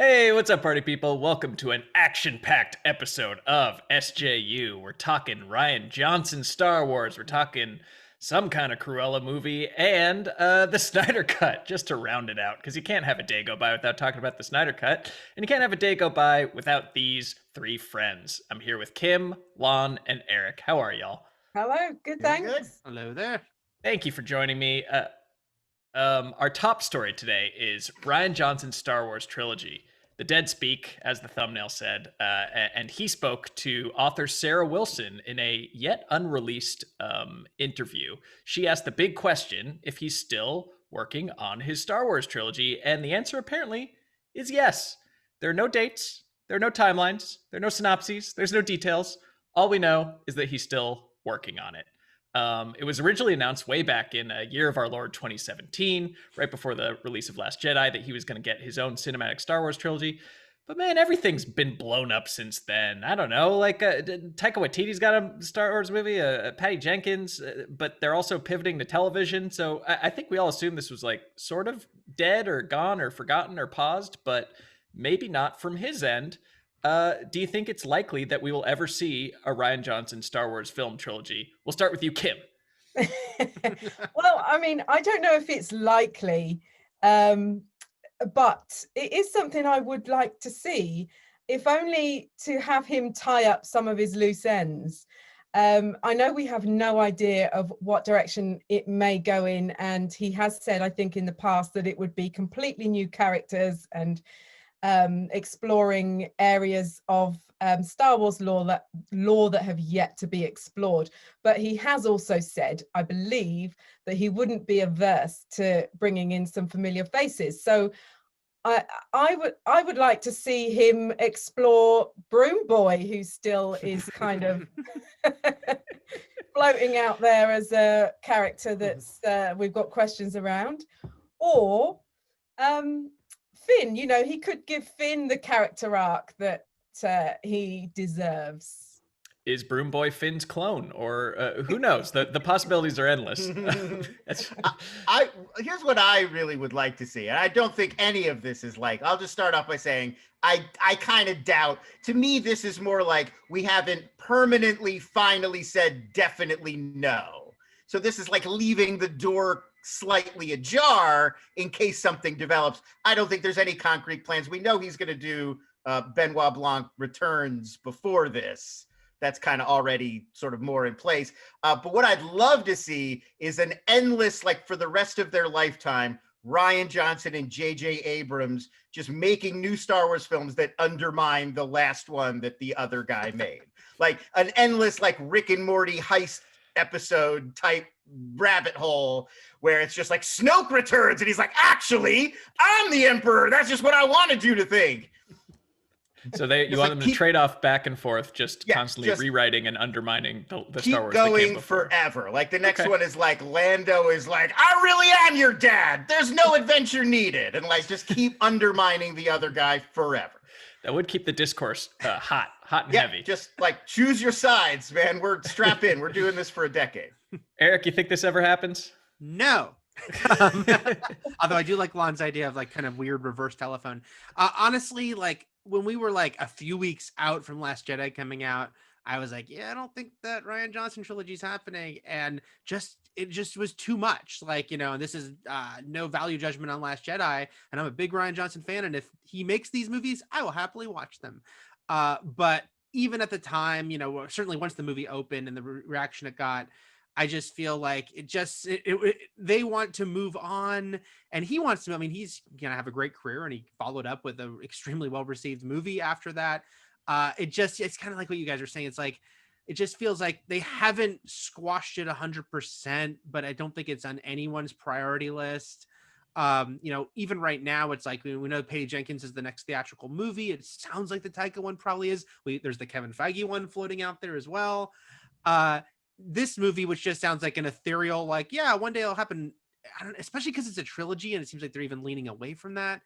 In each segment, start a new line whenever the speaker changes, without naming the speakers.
Hey, what's up, party people? Welcome to an action-packed episode of SJU. We're talking Rian Johnson Star Wars. We're talking some kind of Cruella movie and the Snyder Cut, just to round it out, because you can't have a day go by without talking about the Snyder Cut, and you can't have a day go by without these three friends. I'm here with Kim, Lon, and Eric. How are y'all?
Hello, good,
Doing good.
thanks.
Hello there.
Thank you for joining me. Our top story today is Rian Johnson's Star Wars trilogy. The dead speak, as the thumbnail said, and he spoke to author Sarah Wilson in a yet unreleased interview. She asked the big question if he's still working on his Star Wars trilogy, and the answer apparently is yes. There are no dates, there are no timelines, there are no synopses, there's no details. All we know is that he's still working on it. It was originally announced way back in Year of Our Lord 2017, right before the release of Last Jedi, that he was going to get his own cinematic Star Wars trilogy. But man, everything's been blown up since then. I don't know, like Taika Waititi's got a Star Wars movie, Patty Jenkins, but they're also pivoting to television. So I think we all assumed this was like sort of dead or gone or forgotten or paused, but maybe not from his end. Do you think it's likely that we will ever see a Rian Johnson Star Wars film trilogy? We'll start with you, Kim.
Well, I mean, I don't know if it's likely, but it is something I would like to see, if only to have him tie up some of his loose ends. I know we have no idea of what direction it may go in, and he has said, I think, in the past that it would be completely new characters and exploring areas of Star Wars lore that have yet to be explored. But he has also said, I believe, that he wouldn't be averse to bringing in some familiar faces. So I would like to see him explore Broom Boy, who still is kind of floating out there as a character that's we've got questions around, or Finn. You know, he could give Finn the character arc that he deserves.
Is Broom Boy Finn's clone, or who knows? The possibilities are endless.
I here's what I really would like to see, and I don't think any of this is like. I'll just start off by saying I kind of doubt. To me, this is more like we haven't permanently, finally said definitely no. So this is like leaving the door slightly ajar in case something develops. I don't think there's any concrete plans. We know he's going to do Benoit Blanc Returns before this. That's kind of already sort of more in place. But what I'd love to see is an endless, like for the rest of their lifetime, Rian Johnson and J.J. Abrams just making new Star Wars films that undermine the last one that the other guy made. Like an endless, like Rick and Morty heist episode type rabbit hole where it's just like Snoke returns and he's like, actually, I'm the Emperor. That's just what I wanted you to think.
So you want them to trade off back and forth, just constantly rewriting and undermining the Star Wars.
Keep going forever. Like the next one is like Lando is like, I really am your dad. There's no adventure needed. And like just keep undermining the other guy forever.
That would keep the discourse hot and heavy.
Just like choose your sides, man. We're strap in. We're doing this for a decade.
Eric, you think this ever happens?
No. Although I do like Lon's idea of like kind of weird reverse telephone. Honestly, like when we were like a few weeks out from Last Jedi coming out, I was like, yeah, I don't think that Rian Johnson trilogy is happening. And it just was too much. Like, you know, and this is no value judgment on Last Jedi. And I'm a big Rian Johnson fan. And if he makes these movies, I will happily watch them. But even at the time, you know, certainly once the movie opened and the reaction it got, I just feel like they want to move on, and he wants to. I mean, he's gonna have a great career, and he followed up with an extremely well-received movie after that. It's kind of like what you guys are saying. It's like it just feels like they haven't squashed it 100%, but I don't think it's on anyone's priority list. You know, even right now, it's like we know Patty Jenkins is the next theatrical movie. It sounds like the Taika one probably is. There's the Kevin Feige one floating out there as well. This movie, which just sounds like an ethereal, like, yeah, one day it'll happen. I don't, especially because it's a trilogy and it seems like they're even leaning away from that.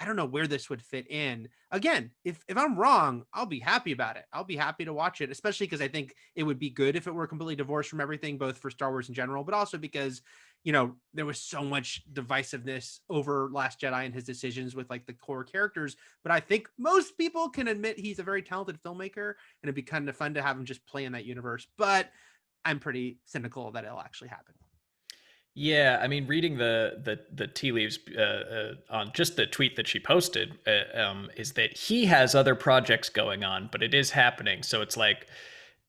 I don't know where this would fit in. Again, if I'm wrong, I'll be happy about it. I'll be happy to watch it, especially because I think it would be good if it were completely divorced from everything, both for Star Wars in general, but also because, you know, there was so much divisiveness over Last Jedi and his decisions with like the core characters. But I think most people can admit he's a very talented filmmaker, and it'd be kind of fun to have him just play in that universe. But I'm pretty cynical that it'll actually happen.
Yeah, I mean, reading the tea leaves on just the tweet that she posted is that he has other projects going on, but it is happening. So it's like,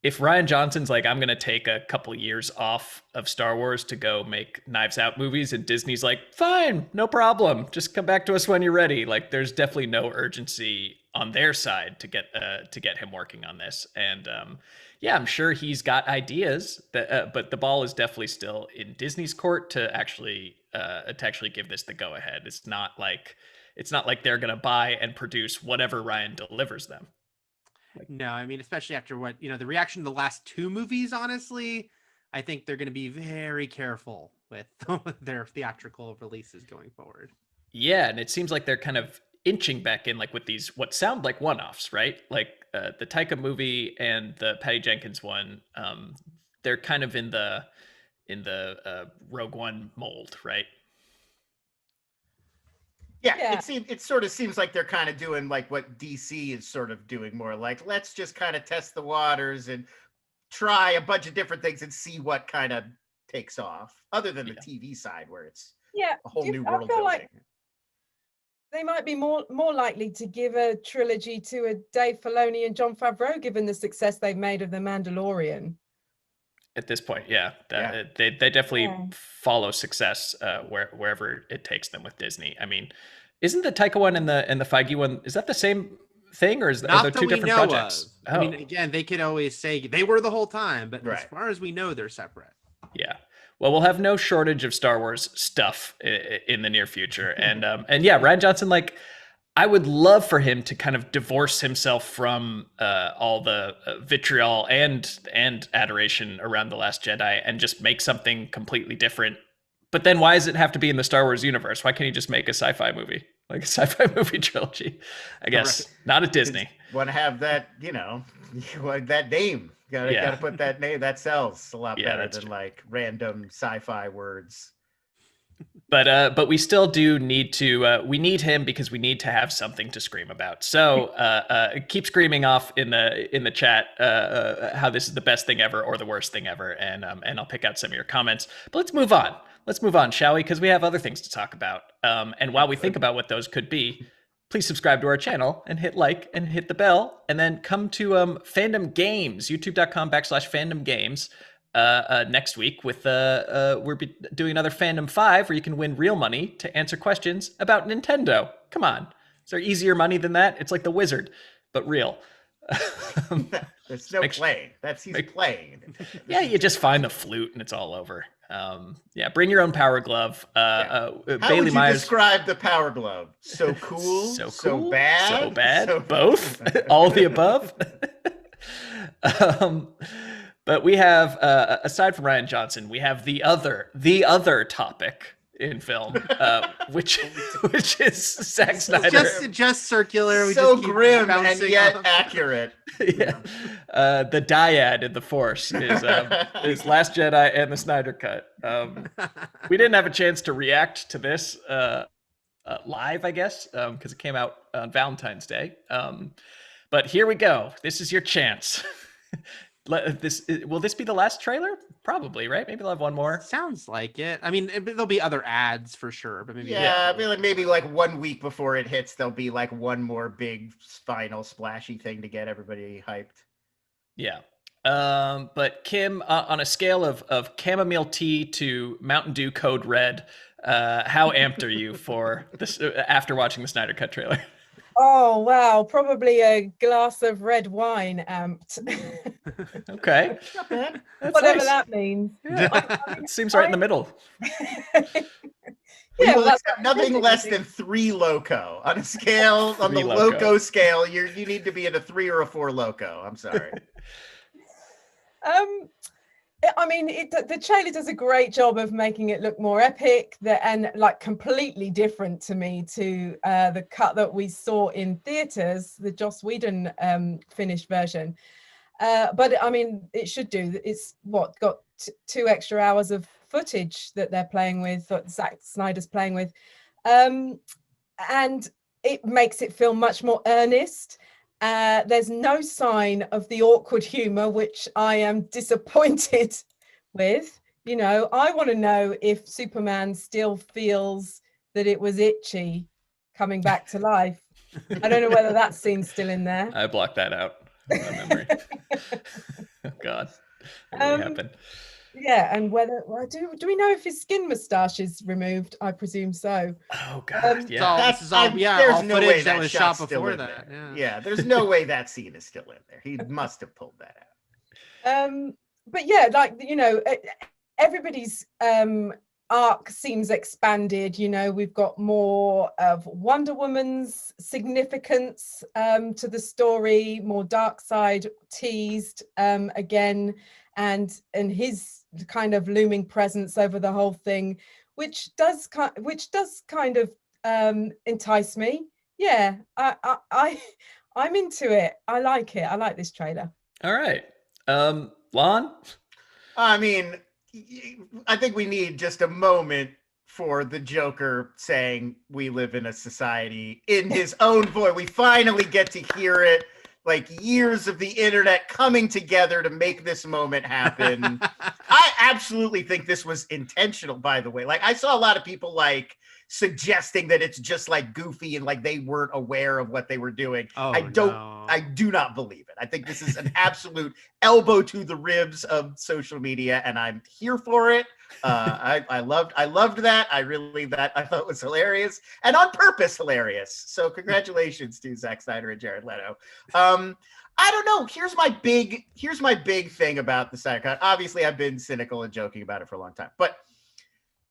if Rian Johnson's like, I'm going to take a couple years off of Star Wars to go make Knives Out movies, and Disney's like, fine, no problem, just come back to us when you're ready. Like, there's definitely no urgency on their side to get him working on this. And yeah, I'm sure he's got ideas, but the ball is definitely still in Disney's court to actually give this the go ahead. It's not like they're going to buy and produce whatever Rian delivers them.
No, I mean, especially after what, you know, the reaction to the last two movies, honestly, I think they're going to be very careful with their theatrical releases going forward.
Yeah, and it seems like they're kind of inching back in, like with these what sound like one-offs, right? Like the Taika movie and the Patty Jenkins one, they're kind of in the Rogue One mold, right?
Yeah, it sort of seems like they're kind of doing like what DC is sort of doing, more like, let's just kind of test the waters and try a bunch of different things and see what kind of takes off, other than the TV side where it's a whole new world building. Like
they might be more likely to give a trilogy to a Dave Filoni and Jon Favreau, given the success they've made of The Mandalorian.
At this point, they definitely follow success wherever it takes them with Disney. I mean, isn't the Taika one and the Feige one, is that the same thing, or are there two different projects?
I mean, again, they could always say they were the whole time, but as far as we know, they're separate.
Yeah. Well, we'll have no shortage of Star Wars stuff in the near future, and yeah, Rian Johnson, like, I would love for him to kind of divorce himself from all the vitriol and adoration around The Last Jedi and just make something completely different. But then why does it have to be in the Star Wars universe? Why can't he just make a sci-fi movie, like a sci-fi movie trilogy? I guess not at Disney.
Want to have that, you know, that name. Gotta put that name. That sells a lot better than like random sci-fi words.
But we still do need to we need him because we need to have something to scream about. So keep screaming off in the chat how this is the best thing ever or the worst thing ever, and I'll pick out some of your comments. But let's move on. Let's move on, shall we? Because we have other things to talk about. And while we think about what those could be, please subscribe to our channel and hit like and hit the bell, and then come to Fandom Games, youtube.com/Fandom Games. Next week with we're doing another Fandom 5 where you can win real money to answer questions about Nintendo. Come on, is there easier money than that? It's like the Wizard, but real.
There's no playing. He's playing.
Yeah, you just find the flute and it's all over. Yeah, bring your own Power Glove.
How
Bailey
would you
Myers
describe the Power Glove? So cool, so bad,
so both, all the above. But we have, aside from Rian Johnson, we have the other topic in film, which is Zack Snyder.
Just circular. We
so
just keep
grim and yet accurate.
Yeah, the dyad in the Force is Last Jedi and the Snyder Cut. We didn't have a chance to react to this live, I guess, because it came out on Valentine's Day. But here we go. This is your chance. Will this be the last trailer? Probably, right? Maybe they'll have one more.
Sounds like it. I mean, there'll be other ads for sure, but maybe
I mean, maybe like 1 week before it hits, there'll be like one more big final splashy thing to get everybody hyped.
Yeah. But Kim, on a scale of chamomile tea to Mountain Dew Code Red, how amped are you for this after watching the Snyder Cut trailer?
Oh, wow. Probably a glass of red wine amped.
Okay.
Whatever nice. That means.
Yeah. It seems right in the middle.
Nothing less than 3 loco. On a scale, on the loco scale, you need to be at a 3 or a 4 loco. I'm sorry.
I mean, the trailer does a great job of making it look more epic, and like completely different to me to the cut that we saw in theaters, the Joss Whedon finished version. But I mean, it should do. It's got 2 extra hours of footage that they're playing with, that Zack Snyder's playing with, and it makes it feel much more earnest. There's no sign of the awkward humor, which I am disappointed with. You know, I want to know if Superman still feels that it was itchy coming back to life. I don't know whether that scene's still in there.
I blocked that out of my memory. Oh God, what really happened?
Yeah, and whether do we know if his skin moustache is removed? I presume so.
Oh God, yeah.
There's no way that was shot before that.
Yeah, there's no way that scene is still in there. He must have pulled that
out. But yeah, like, you know, everybody's arc seems expanded. You know, we've got more of Wonder Woman's significance to the story, more Darkseid teased again, and his kind of looming presence over the whole thing, which does kind of entice me. Yeah, I'm into it. I like it. I like this trailer.
All right, Lon.
I mean, I think we need just a moment for the Joker saying we live in a society in his own voice. We finally get to hear it. Like years of the internet coming together to make this moment happen. I absolutely think this was intentional, by the way. Like, I saw a lot of people like suggesting that it's just like goofy and like they weren't aware of what they were doing. I do not believe it. I think this is an absolute elbow to the ribs of social media, and I'm here for it. I loved that. I thought it was hilarious and on purpose hilarious. So congratulations to Zack Snyder and Jared Leto. I don't know. Here's my big thing about the Snyder Cut. Obviously, I've been cynical and joking about it for a long time, but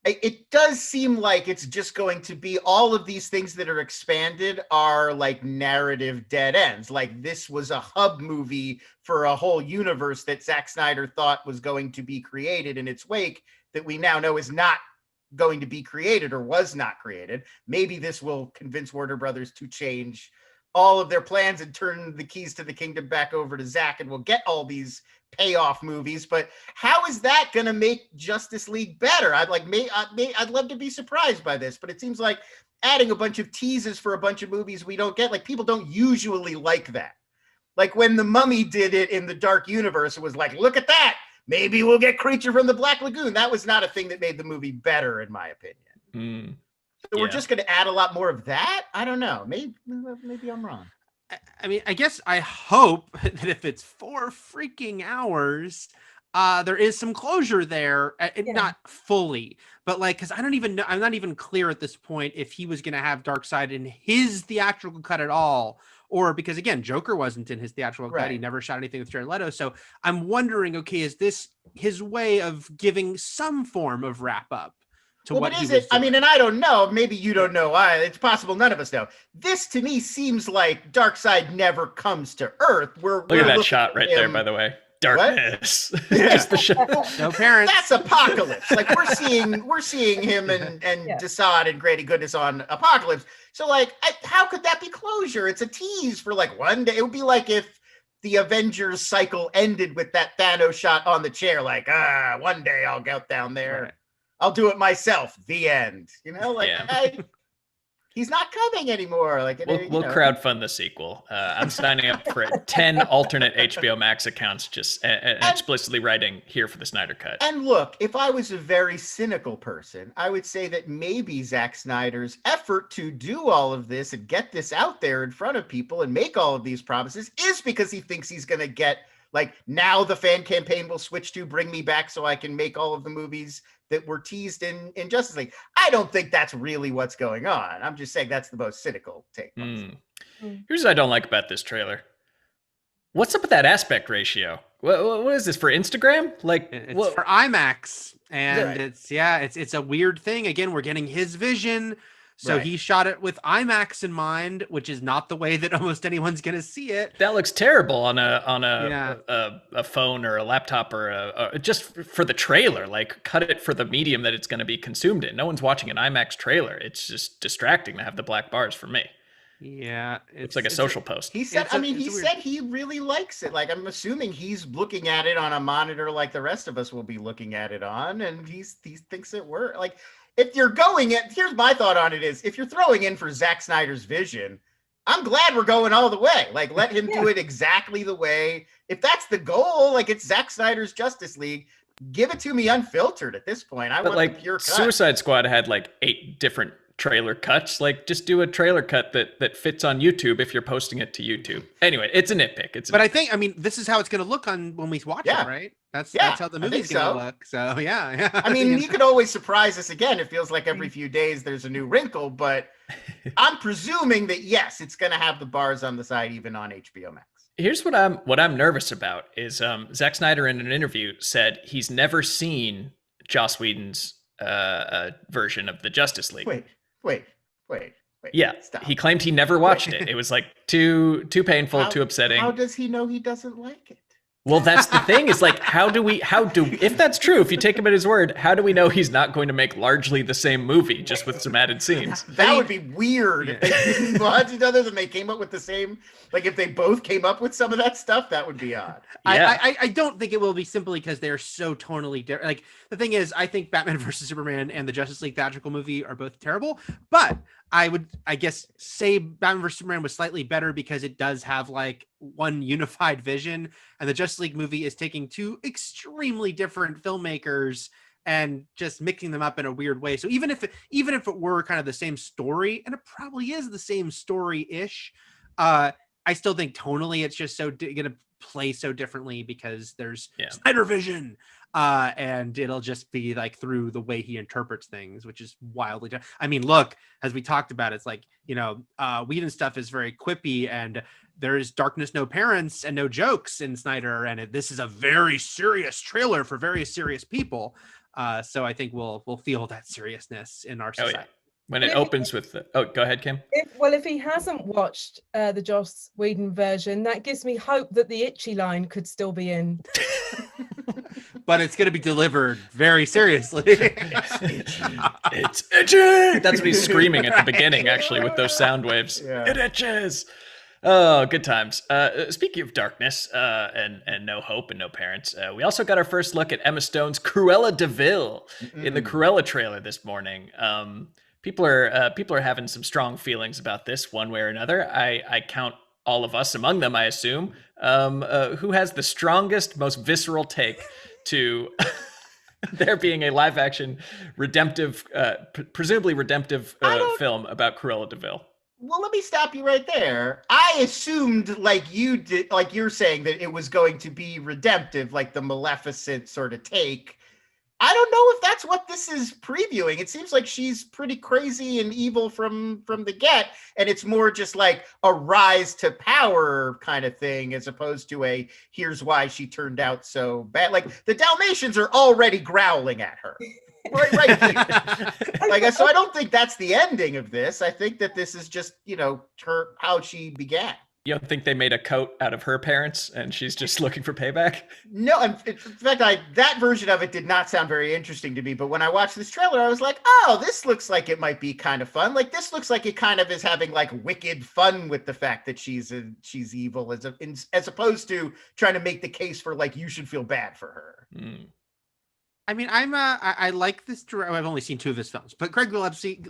it does seem like it's just going to be all of these things that are expanded are like narrative dead ends. Like, this was a hub movie for a whole universe that Zack Snyder thought was going to be created in its wake that we now know is not going to be created or was not created. Maybe this will convince Warner Brothers to change all of their plans and turn the keys to the kingdom back over to Zack, and we'll get all these payoff movies. But how is that going to make Justice League better? I'd love to be surprised by this, but it seems like adding a bunch of teases for a bunch of movies we don't get. Like, people don't usually like that. Like when The Mummy did it in the Dark Universe, it was like, look at that. Maybe we'll get Creature from the Black Lagoon. That was not a thing that made the movie better, in my opinion. So we're just going to add a lot more of that? I don't know. Maybe I'm wrong.
I mean, I guess I hope that if it's 4 freaking hours, there is some closure there. Not fully, but like, because I don't even know. I'm not even clear at this point if he was going to have Darkseid in his theatrical cut at all, or because again, Joker wasn't in his theatrical cut. He never shot anything with Jared Leto. So I'm wondering, okay, is this his way of giving some form of wrap up?
What is it? I mean, and I don't know. Maybe you don't know. It's possible none of us know. This to me seems like Darkseid never comes to Earth.
Look at that shot right there, by the way. Darkness. Just the shot.
No parents.
That's Apocalypse. Like we're seeing him and Desaad and Grady Goodness on Apocalypse. So like, how could that be closure? It's a tease for like one day. It would be like if the Avengers cycle ended with that Thanos shot on the chair. Like, one day I'll go down there. Right. I'll do it myself. The end. You know, like he's not coming anymore. Like
we'll crowdfund the sequel. I'm signing up for 10 alternate HBO Max accounts, just explicitly writing here for the Snyder Cut.
And look, if I was a very cynical person, I would say that maybe Zack Snyder's effort to do all of this and get this out there in front of people and make all of these promises is because he thinks he's going to get, like, now the fan campaign will switch to bring me back so I can make all of the movies that were teased in Justice League. I don't think that's really what's going on. I'm just saying that's the most cynical take.
Here's what I don't like about this trailer. What's up with that aspect ratio? What is this, for Instagram? Like,
it's for IMAX, and it's a weird thing. Again, we're getting his vision. So
Right.
he shot it with IMAX in mind, which is not the way that almost anyone's going to see it.
That looks terrible on
Yeah.
a phone or a laptop or just for the trailer. Like, cut it for the medium that it's going to be consumed in. No one's watching an IMAX trailer. It's just distracting to have the black bars for me.
Yeah,
It's like a social post.
He said, he
weird.
said he really likes it. Like, I'm assuming he's looking at it on a monitor like the rest of us will be looking at it on, and he thinks it works. Like, if you're going at, here's my thought on it is, if you're throwing in for Zack Snyder's vision, I'm glad we're going all the way. Like, let him do it exactly the way. If that's the goal, like it's Zack Snyder's Justice League, give it to me unfiltered at this point. I want
like
the pure cut.
Suicide Squad had like 8 different trailer cuts. Like, just do a trailer cut that fits on YouTube if you're posting it to YouTube. Anyway, it's a nitpick.
But I think, I mean, this is how it's going to look on when we watch it, right? That's how the movie's going to look. So yeah.
I mean, you could always surprise us again. It feels like every few days there's a new wrinkle, but I'm presuming that yes, it's going to have the bars on the side even on HBO Max.
Here's what I'm nervous about is Zack Snyder in an interview said he's never seen Joss Whedon's version of the Justice League.
Wait.
Yeah,
Stop.
he claimed he never watched it. It was like too painful, too upsetting.
How does he know he doesn't like it?
Well, that's the thing is like, if that's true, if you take him at his word, how do we know he's not going to make largely the same movie just with some added scenes?
That would be weird if they didn't watch each other and they came up with the same, like if they both came up with some of that stuff, that would be odd.
Yeah.
I don't think it will be simply because they're so tonally different. Like, the thing is, I think Batman versus Superman and the Justice League theatrical movie are both terrible, but I would, I guess, say Batman vs. Superman was slightly better because it does have like one unified vision, and the Justice League movie is taking 2 extremely different filmmakers and just mixing them up in a weird way. So even if it were kind of the same story, and it probably is the same story-ish, I still think tonally it's just so going to play so differently because there's Snyder vision. And it'll just be like through the way he interprets things, which is wildly different. I mean, look, as we talked about, it's like, Whedon stuff is very quippy, and there's darkness, no parents, and no jokes in Snyder, and this is a very serious trailer for very serious people. So I think we'll feel that seriousness in our society.
When it opens with go ahead, Kim.
If he hasn't watched the Joss Whedon version, that gives me hope that the itchy line could still be in.
But it's going to be delivered very seriously.
It's itchy. That's what he's screaming at the beginning, actually, with those sound waves. Yeah. It itches. Oh, good times. Speaking of darkness and no hope and no parents, we also got our first look at Emma Stone's Cruella de Vil in the Cruella trailer this morning. People are having some strong feelings about this one way or another. I count all of us among them, I assume. Who has the strongest, most visceral take to there being a live action redemptive, presumably redemptive film about Cruella de Vil?
Well, let me stop you right there. I assumed, like you did, like you're saying, that it was going to be redemptive, like the Maleficent sort of take. I don't know if that's what this is previewing. It seems like she's pretty crazy and evil from the get, and it's more just like a rise to power kind of thing, as opposed to a here's why she turned out so bad. Like, the Dalmatians are already growling at her. Right here. Like, so I don't think that's the ending of this. I think that this is just, her how she began.
You don't think they made a coat out of her parents and she's just looking for payback?
No, in fact, that version of it did not sound very interesting to me. But when I watched this trailer, I was like, oh, this looks like it might be kind of fun. Like, this looks like it kind of is having like wicked fun with the fact that she's evil, as opposed to trying to make the case for like, you should feel bad for her.
Mm.
I mean, I like this director. I've only seen 2 of his films, but Craig Gillespie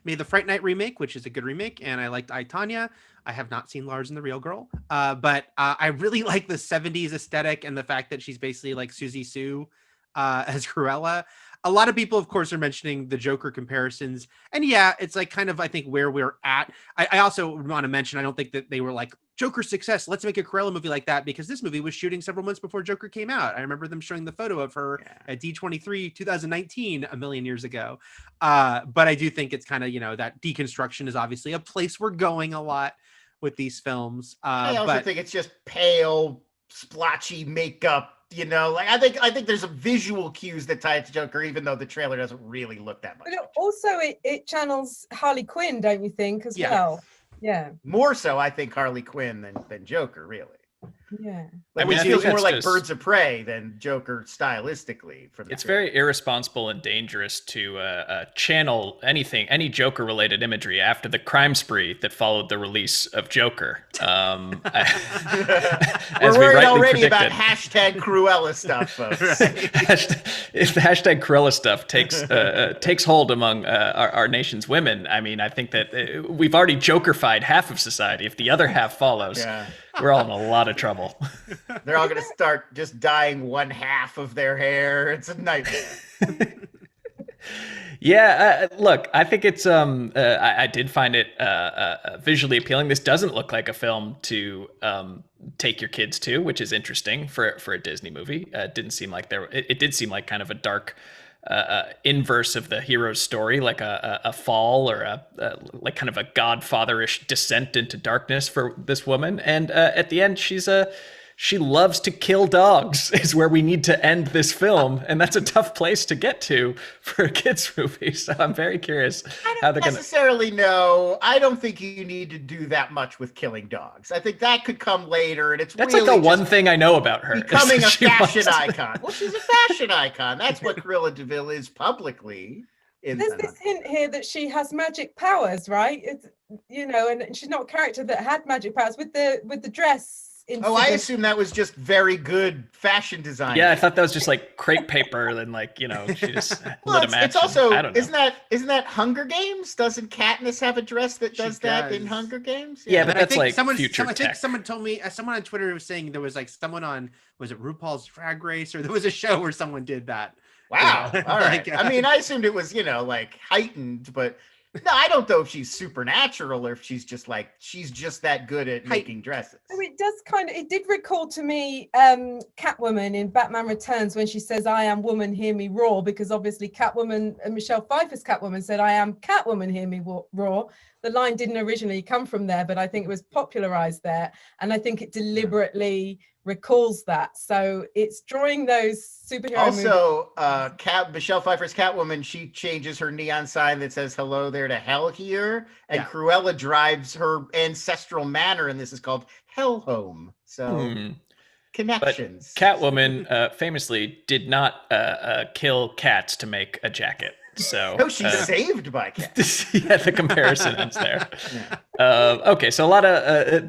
made the Fright Night remake, which is a good remake, and I liked I, Tonya. I have not seen Lars and the Real Girl, but I really like the 70s aesthetic and the fact that she's basically like Susie Sue as Cruella. A lot of people, of course, are mentioning the Joker comparisons, and yeah, it's like kind of, I think, where we're at. I also want to mention, I don't think that they were like, Joker success, let's make a Cruella movie like that, because this movie was shooting several months before Joker came out. I remember them showing the photo of her at D23 2019 a million years ago. But I do think it's kind of, that deconstruction is obviously a place we're going a lot with these films.
I also think it's just pale splotchy makeup. You know, like I think there's some visual cues that tie it to Joker, even though the trailer doesn't really look that much.
But also, it channels Harley Quinn, don't you think, as well? Yeah.
More so, I think Harley Quinn than Joker, really.
Yeah.
Like, it feels more like Birds of Prey than Joker stylistically.
It's very irresponsible and dangerous to channel any Joker-related imagery after the crime spree that followed the release of Joker.
We're worried already about hashtag Cruella stuff, folks.
If the hashtag Cruella stuff takes hold among our nation's women, I mean, I think that we've already Joker-fied half of society. If the other half follows, we're all in a lot of trouble.
They're all going to start just dyeing one half of their hair. It's a nightmare.
Yeah, look, I think it's I did find it visually appealing. This doesn't look like a film to take your kids to, which is interesting for a Disney movie. It didn't seem like it did seem like kind of a dark inverse of the hero's story, like a fall or like kind of a godfather-ish descent into darkness for this woman. And at the end, she loves to kill dogs is where we need to end this film. And that's a tough place to get to for a kid's movie. So I'm very curious how they're going to
necessarily know. I don't think you need to do that much with killing dogs. I think that could come later. And that's really
like the one thing I know about her.
Becoming a fashion icon. Well, she's a fashion icon. That's what Cruella de Vil is publicly.
There's this hint here that she has magic powers, right? It's, you know, and she's not a character that had magic powers with the dress.
I assume that was just very good fashion design.
Yeah, I thought that was just like crepe paper and like, you know, she just lit a match.
It's also, isn't that Hunger Games? Doesn't Katniss have a dress that does that in Hunger Games?
Yeah, but that's like future tech.
I think someone told me, someone on Twitter was saying there was like someone on, was it RuPaul's Drag Race, or there was a show where someone did that.
Wow. All right. I mean, I assumed it was, you know, like heightened, but no, I don't know if she's supernatural or if she's just that good at making dresses.
So it did recall to me Catwoman in Batman Returns when she says, "I am woman, hear me roar," because obviously Catwoman, Michelle Pfeiffer's Catwoman said, "I am Catwoman, hear me roar." The line didn't originally come from there, but I think it was popularized there. And I think it deliberately recalls that. So it's drawing those superhero
Also, Michelle Pfeiffer's Catwoman, she changes her neon sign that says "Hello there" to "Hell here," and Cruella drives her ancestral manor, and this is called Hell Home. So connections.
But Catwoman famously did not kill cats to make a jacket. So
no, she's saved by cats.
Yeah, the comparison ends there. Okay, so a lot of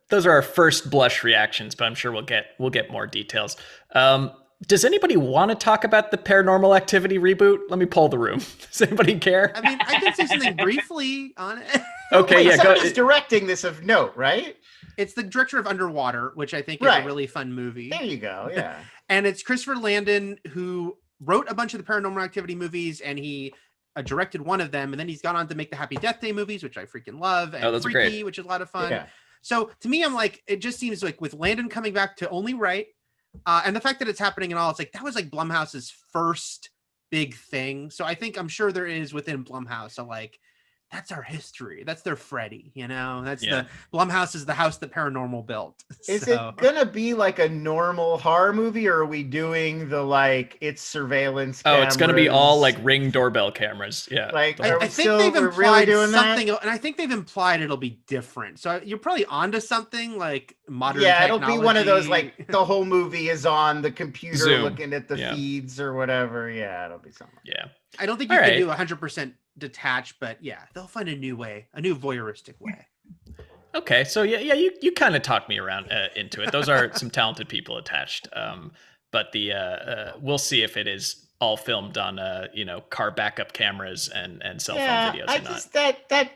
those are our first blush reactions, but I'm sure we'll get more details. Does anybody want to talk about the Paranormal Activity reboot? Let me poll the room. Does anybody care?
I mean, I can say something briefly on it.
Okay, yeah. Somebody's directing this of note, right?
It's the director of Underwater, which I think is a really fun movie.
There you go. Yeah.
And it's Christopher Landon, who wrote a bunch of the Paranormal Activity movies, and he directed one of them, and then he's gone on to make the Happy Death Day movies, which I freaking love, and
those
Freaky,
are great.
which is a lot of fun.
Yeah.
So to me, I'm like, it just seems like with Landon coming back to only write, and the fact that it's happening and all, it's like that was like Blumhouse's first big thing. So I'm sure there is within Blumhouse. So like, that's our history. That's their Freddy, you know. That's the Blumhouse is the house that Paranormal built.
Is it gonna be like a normal horror movie, or are we doing the it's surveillance cameras?
Oh, it's gonna be all like Ring doorbell cameras. Yeah.
Like,
I think they've implied something, and I think they've implied it'll be different. So you're probably onto something like modern.
Yeah,
technology.
It'll be one of those like the whole movie is on the computer
Zoom.
Looking at the feeds or whatever. Yeah, it'll be something.
Yeah.
I don't think you can do 100% detached, but yeah, they'll find a new way, a new voyeuristic way.
Okay, so you kind of talked me around into it. Those are some talented people attached, but we'll see if it is all filmed on car backup cameras and cell phone videos.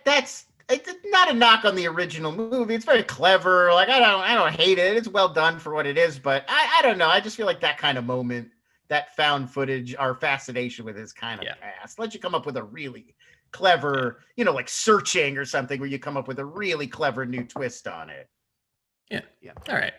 That's it's not a knock on the original movie. It's very clever. Like I don't hate it. It's well done for what it is, but I don't know. I just feel like that kind of moment, that found footage, our fascination with it is kind of past. Let you come up with a really clever, like Searching or something, where you come up with a really clever new twist on it.
Yeah. All right.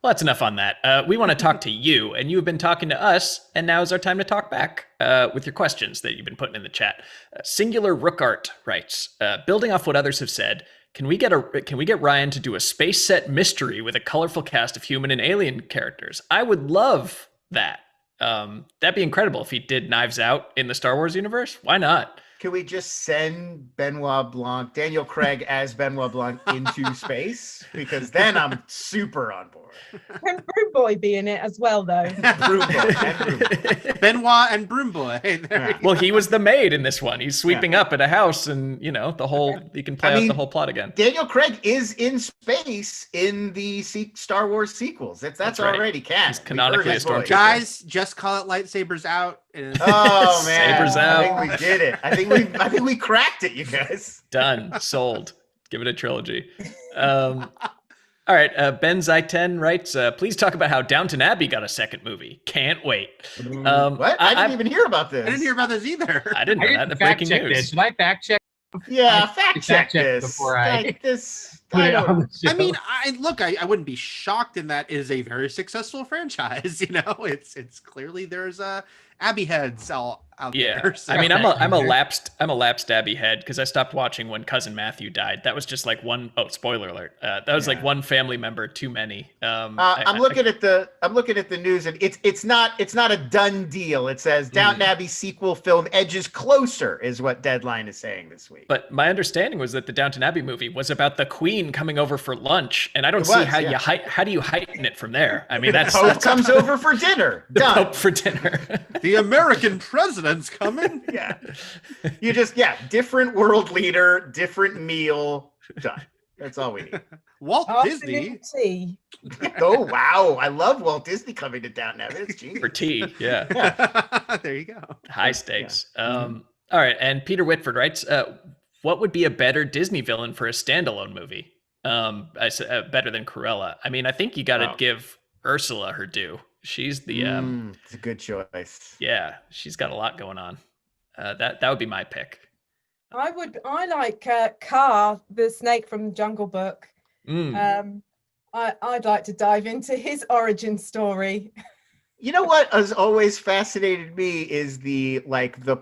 Well, that's enough on that. We want to talk to you, and you've been talking to us, and now is our time to talk back with your questions that you've been putting in the chat. Singular Rookart writes, building off what others have said, Can we get Rian to do a space set mystery with a colorful cast of human and alien characters? I would love that. That'd be incredible if he did Knives Out in the Star Wars universe. Why not?
Can we just send Daniel Craig as Benoit Blanc into space? Because then I'm super on board.
Can Broom Boy be in it as well, though?
Broom Boy and Broom Boy.
Benoit and Broom Boy.
Well, he was the maid in this one. He's sweeping up at a house, and you know he can play out the whole plot again.
Daniel Craig is in space in the Star Wars sequels. That's
right.
already canon.
He's canonically a stormtrooper.
Guys, just call it lightsabers out.
Oh man,
Sabers out.
I think we did it. I think we cracked it, you guys.
Done. Sold. Give it a trilogy. All right. Ben Zaiten writes, please talk about how Downton Abbey got a second movie. Can't wait.
What? I didn't even hear about this.
I didn't hear about this either.
I didn't know that. The breaking news.
This. Should I fact check?
Yeah, fact check this
before I
put it
on the show.
I mean, I wouldn't be shocked in that it is a very successful franchise. You know, it's clearly there's Abbey heads all out there. So.
I mean, I'm a lapsed Abbey head because I stopped watching when Cousin Matthew died. That was just like one. Oh, spoiler alert! That was like one family member too many.
I'm looking at the news, and it's not a done deal. It says Downton Abbey sequel film edges closer, is what Deadline is saying this week.
But my understanding was that the Downton Abbey movie was about the Queen coming over for lunch, and I don't see how how do you heighten it from there? I mean, that's
Pope comes over for dinner.
The
Done.
Pope for dinner.
The American president's coming.
Yeah. You just different world leader, different meal. Done. That's all we need.
Walt Disney.
Tea.
Oh wow. I love Walt Disney coming to Downton Abbey. It's genius.
For tea. Yeah.
There you go.
High stakes. All right. And Peter Whitford writes, what would be a better Disney villain for a standalone movie? Better than Cruella. I mean, I think you got to give Ursula her due. She's the
it's a good choice.
Yeah, she's got a lot going on. That would be my pick.
I like Car, the snake from Jungle Book. I'd like to dive into his origin story.
You know what has always fascinated me is the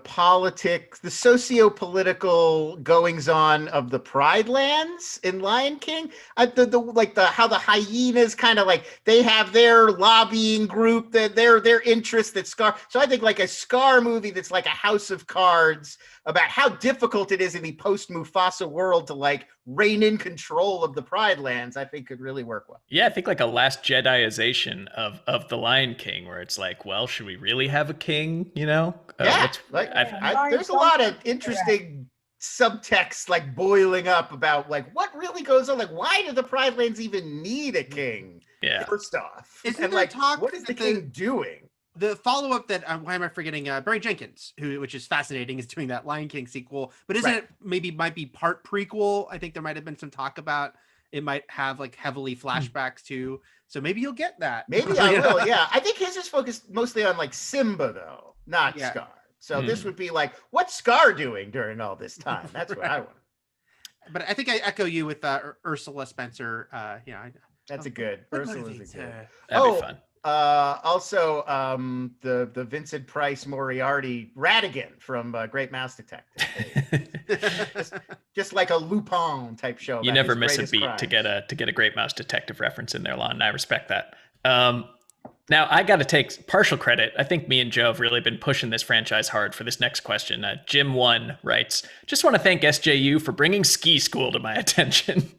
politics, the socio-political goings on of the Pride Lands in Lion King. How the hyenas kind of they have their lobbying group, that their interests that Scar. So I think a Scar movie that's like a House of Cards about how difficult it is in the post-Mufasa world to rein in control of the Pride Lands, I think could really work well.
Yeah, I think a Last Jediization of the Lion King, where it's well, should we really have a king? You know?
There's a lot of interesting subtext boiling up about what really goes on. Why do the Pride Lands even need a king?
Yeah.
First off,
Isn't there talk
what is the king doing?
The follow-up that why am I forgetting? Barry Jenkins, which is fascinating, is doing that Lion King sequel. But isn't it might be part prequel? I think there might have been some talk about it might have heavily flashbacks too. So maybe you'll get that.
Maybe I will. Yeah, I think his is focused mostly on Simba though, not Scar. So this would be what's Scar doing during all this time? That's what I want.
But I think I echo you with Ursula Spencer.
That's a good. Ursula's a good.
That'd be fun.
Also, the Vincent Price Moriarty Ratigan from Great Mouse Detective, just like a Lupin type show.
You never miss a beat to get a Great Mouse Detective reference in there, Lon. I respect that. Now I got to take partial credit. I think me and Joe have really been pushing this franchise hard for this next question. Jim One writes, "Just want to thank SJU for bringing Ski School to my attention."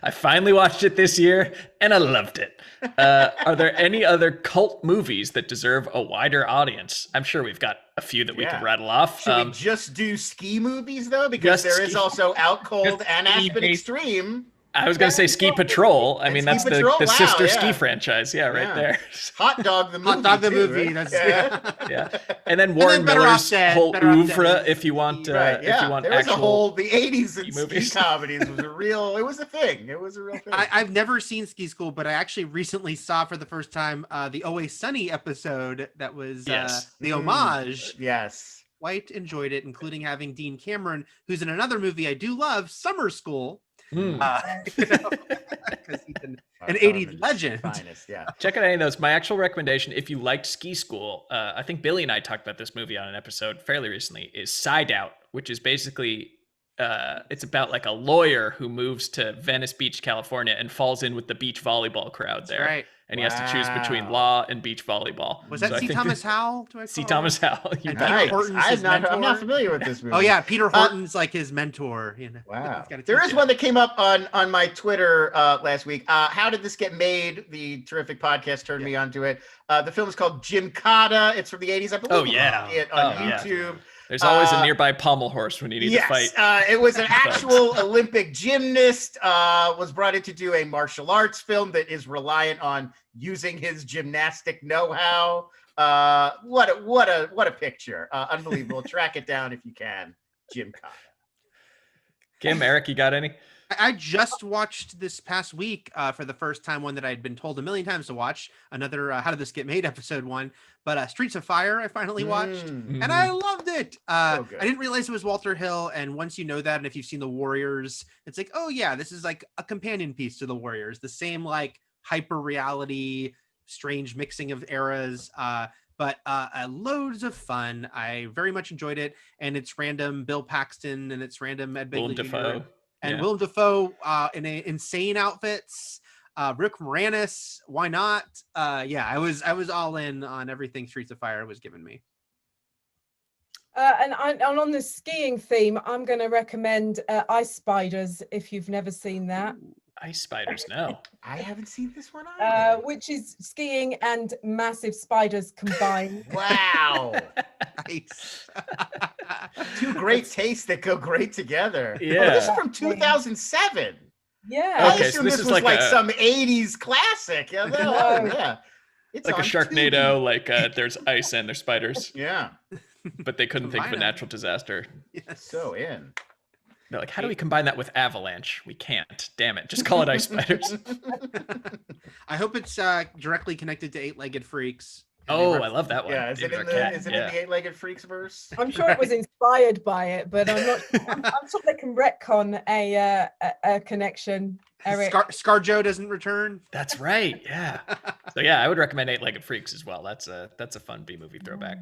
I finally watched it this year, and I loved it. Are there any other cult movies that deserve a wider audience? I'm sure we've got a few that we could rattle off.
Should we just do ski movies, though? Because there is also Out Cold and Aspen Extreme.
I was going to say Ski Patrol. I mean, that's the sister ski franchise. Yeah, right there.
Hot Dog the movie.
Hot Dog the movie.
Right?
That's
yeah. And then Warren Miller's whole oeuvre, if you want. If you want
there was
actual
the 80s and
movies.
ski comedies was a real. It was a thing. It was a real thing.
I've never seen Ski School, but I actually recently saw for the first time the Always Sunny episode that was the homage.
Yes.
Quite enjoyed it, including having Dean Cameron, who's in another movie I do love, Summer School. Because he's an 80s legend.
Finest, yeah.
Check out any of those. My actual recommendation, if you liked Ski School, I think Billy and I talked about this movie on an episode fairly recently, is Side Out, which is basically it's about like a lawyer who moves to Venice Beach, California, and falls in with the beach volleyball crowd there.
Right.
And he has to choose between
Wow.
law and beach volleyball.
Was that
So I
C.
think
Thomas Howell? Do I
C.
call it
Thomas
right?
Howell. You
And
got
Peter
it.
Horton's his
I'm not
mentor?
familiar with this movie.
Oh yeah, Peter Horton's like his mentor. You know.
Wow.
He's gotta
There
teach
is
him.
one that came up on my Twitter last week. How did this get made? The terrific podcast turned me onto it. The film is called Gymkata. It's from the 80s, I believe.
Oh,
You
yeah.
can see it on
Oh, yeah.
YouTube.
There's always a nearby pommel horse when you need to fight.
It was an actual Olympic gymnast, was brought in to do a martial arts film that is reliant on using his gymnastic know-how. What a picture. Unbelievable. Track it down if you can. Gymkata.
Kim, Eric, you got any?
I just watched this past week for the first time one that I'd been told a million times to watch. Another How Did This Get Made episode 1. But Streets of Fire I finally watched.
Mm.
And I loved it.
So good.
I didn't realize it was Walter Hill. And once you know that, and if you've seen The Warriors, it's like, oh yeah, this is like a companion piece to The Warriors. The same like hyper reality, strange mixing of eras. But loads of fun. I very much enjoyed it. And it's random Bill Paxton and it's random Ed
Willem
Begley Jr.
Dafoe.
And
Yeah.
Willem Dafoe in insane outfits. Rick Moranis, why not? Yeah, I was all in on everything Streets of Fire was giving me.
And on the skiing theme, I'm going to recommend Ice Spiders if you've never seen that,
Ice spiders, no.
I haven't seen this one either.
which is skiing and massive spiders combined.
Wow.
Nice.
Two great tastes that go great together.
Yeah.
Oh, this is from 2007.
Yeah.
I
Okay, so
assume
this
this
is
was
like
like
a-
some 80s classic. Yeah,
No.
yeah. It's
Like a
on
Sharknado, like there's ice and there's spiders,
Tubi. Yeah.
but they couldn't think of a
Combine 'em.
natural disaster.
Yes.
So in.
They're like, how do we combine that with avalanche? We can't. Damn it. Just call it ice spiders.
I hope it's directly connected to Eight-Legged Freaks.
Oh, I love that one.
Yeah, is it
David
in the
Arquette,
is it
yeah.
in the Eight-Legged Freaks verse?
I'm sure it was inspired by it, but I'm not. I'm sure they can retcon a connection. Eric.
ScarJo doesn't return.
That's right. Yeah. So yeah, I would recommend Eight-Legged Freaks as well. That's a fun B movie throwback.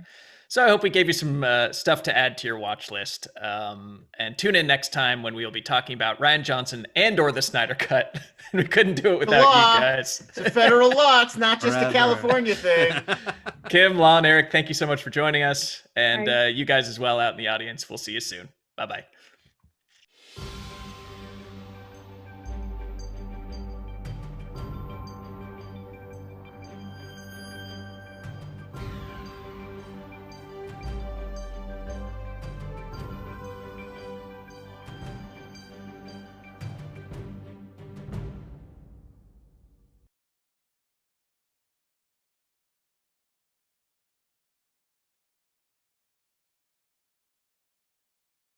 So I hope we gave you some stuff to add to your watch list. And tune in next time when we will be talking about Rian Johnson and/or the Snyder Cut. We couldn't do it without
law.
you guys.
It's a federal law. It's not just a
Forever.
California thing.
Kim, Lon, Eric, thank you so much for joining us, and
Thanks.
you guys as well out in the audience. We'll see you soon. Bye bye.